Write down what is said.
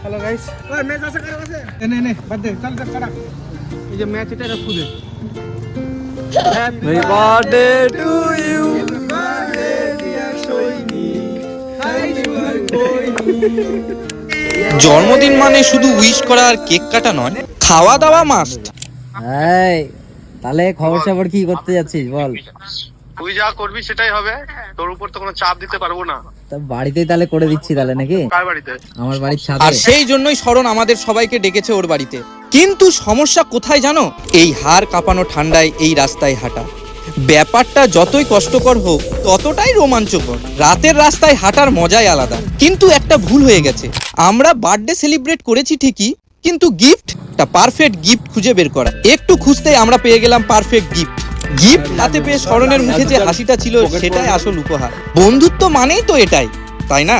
Hello guys, ওই match আছে কার কাছে? নে বাদ দে, চল চল কাটা। এই যে ম্যাচ এটা খুদে। Happy birthday to you. জন্মদিন মানে শুধু উইশ করা আর কেক কাটা নয়, খাওয়া দাওয়া মাস্ট। এই তাহলে খবর সবর কি করতে যাচ্ছিস বল? তুই যা করবি সেটাই হবে, তোর উপর তো কোনো চাপ দিতে পারবো না। তা বাড়িতেই তাহলে করে দিচ্ছি তাহলে নাকি? কার বাড়িতে? আমার বাড়ির আর ছাদে। সেই জন্যই শরণ আমাদের সবাইকে ডেকেছে ওর বাড়িতে। কিন্তু সমস্যা কোথায় জানো? এই হাড় কাঁপানো ঠান্ডায় এই রাস্তায় হাঁটা। ব্যাপারটা যতই কষ্টকর হোক ততটাই রোমাঞ্চকর। রাতের রাস্তায় হাঁটার মজাই আলাদা। কিন্তু একটা ভুল হয়ে গেছে, আমরা বার্থডে সেলিব্রেট করেছি ঠিকই, কিন্তু গিফটটা পারফেক্ট গিফট খুঁজে বের করা। একটু খুঁজতেই আমরা পেয়ে গেলাম পারফেক্ট গিফট। গিফট হাতে পেয়ে শরণের মুখে যে হাসিটা ছিল সেটাই আসল উপহার। বন্ধুত্ব মানেই তো এটাই, তাই না?